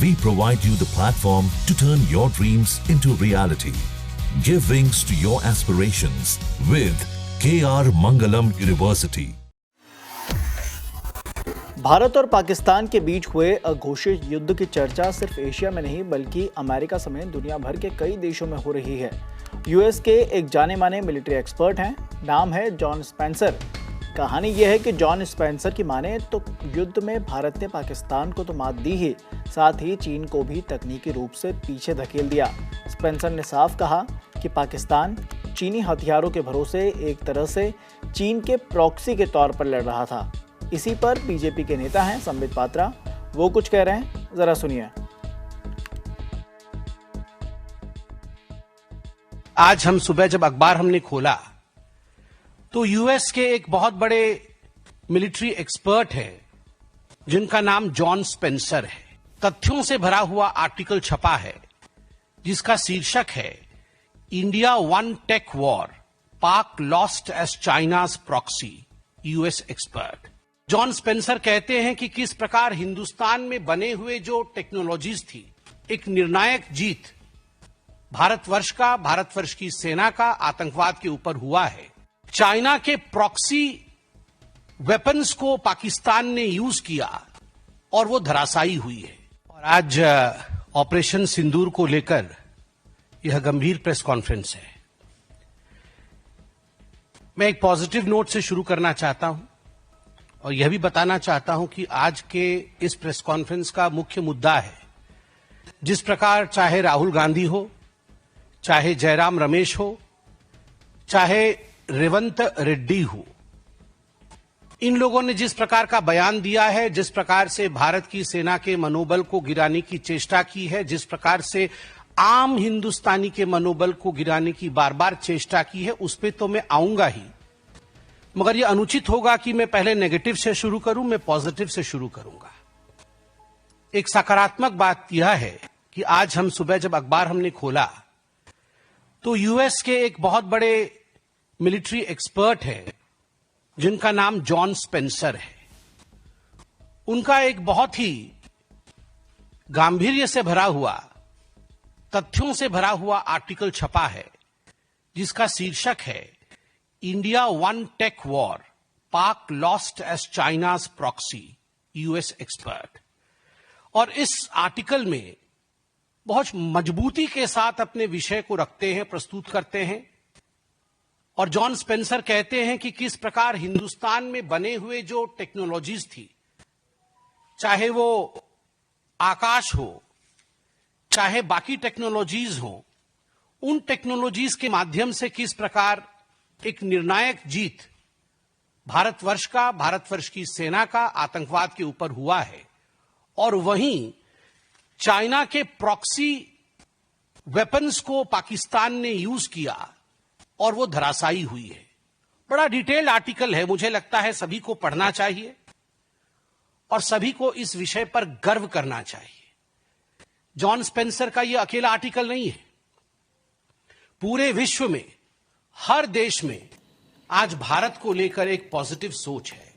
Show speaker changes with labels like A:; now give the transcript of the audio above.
A: We provide you the platform to turn your dreams into reality. Give wings to your aspirations with KR Mangalam University.
B: Bharat और पाकिस्तान के बीच हुए अघोषित युद्ध की चर्चा सिर्फ एशिया में नहीं बल्कि अमेरिका समेत दुनिया भर के कई देशों में हो रही है। यूएस के एक जाने माने मिलिट्री एक्सपर्ट हैं, नाम है जॉन स्पेंसर। कहानी यह है कि जॉन स्पेंसर की माने तो युद्ध में भारत ने पाकिस्तान को तो मात दी ही, साथ ही चीन को भी तकनीकी रूप से पीछे धकेल दिया। स्पेंसर ने साफ कहा कि पाकिस्तान चीनी हथियारों के भरोसे एक तरह से चीन के प्रॉक्सी के तौर पर लड़ रहा था। इसी पर बीजेपी के नेता हैं संबित पात्रा, वो कुछ कह रहे हैं, जरा सुनिए।
C: आज हम सुबह जब अखबार हमने खोला तो यूएस के एक बहुत बड़े मिलिट्री एक्सपर्ट हैं जिनका नाम जॉन स्पेंसर है। तथ्यों से भरा हुआ आर्टिकल छपा है जिसका शीर्षक है India won tech war, Pak lost as China's proxy, US expert. John Spencer कहते हैं कि किस प्रकार हिंदुस्तान में बने हुए जो टेक्नोलॉजीज थी, एक निर्णायक जीत भारतवर्ष की सेना का आतंकवाद के ऊपर हुआ है। चाइना के प्रॉक्सी वेपन्स को पाकिस्तान ने यूज किया और वो धराशायी हुई है। और आज ऑपरेशन सिंदूर को लेकर यह गंभीर प्रेस कॉन्फ्रेंस है। मैं एक पॉजिटिव नोट से शुरू करना चाहता हूं और यह भी बताना चाहता हूं कि आज के इस प्रेस कॉन्फ्रेंस का मुख्य मुद्दा है, जिस प्रकार चाहे राहुल गांधी हो, चाहे जयराम रमेश हो, चाहे रेवंत रेड्डी हो, इन लोगों ने जिस प्रकार का बयान दिया है, जिस प्रकार से भारत की सेना के मनोबल को गिराने की चेष्टा की है, जिस प्रकार से आम हिंदुस्तानी के मनोबल को गिराने की बार बार चेष्टा की है, उस पे तो मैं आऊंगा ही, मगर यह अनुचित होगा कि मैं पहले नेगेटिव से शुरू करूं, मैं पॉजिटिव से शुरू करूंगा। एक सकारात्मक बात यह है कि आज हम सुबह जब अखबार हमने खोला तो यूएस के एक बहुत बड़े मिलिट्री एक्सपर्ट हैं जिनका नाम जॉन स्पेंसर है। उनका एक बहुत ही गांभीर्य से भरा हुआ, तथ्यों से भरा हुआ आर्टिकल छपा है जिसका शीर्षक है India won tech war, Pak lost as China's proxy, US expert. और इस आर्टिकल में बहुत मजबूती के साथ अपने विषय को रखते हैं, प्रस्तुत करते हैं। और जॉन स्पेंसर कहते हैं कि किस प्रकार हिंदुस्तान में बने हुए जो टेक्नोलॉजीज थी, चाहे वो आकाश हो, चाहे बाकी टेक्नोलॉजीज हो, उन टेक्नोलॉजीज के माध्यम से किस प्रकार एक निर्णायक जीत भारतवर्ष की सेना का आतंकवाद के ऊपर हुआ है। और वहीं चाइना के प्रॉक्सी वेपन्स को पाकिस्तान ने यूज किया और वो धराशायी हुई है। बड़ा डिटेल्ड आर्टिकल है, मुझे लगता है सभी को पढ़ना चाहिए और सभी को इस विषय पर गर्व करना चाहिए। जॉन स्पेंसर का यह अकेला आर्टिकल नहीं है, पूरे विश्व में हर देश में आज भारत को लेकर एक पॉजिटिव सोच है।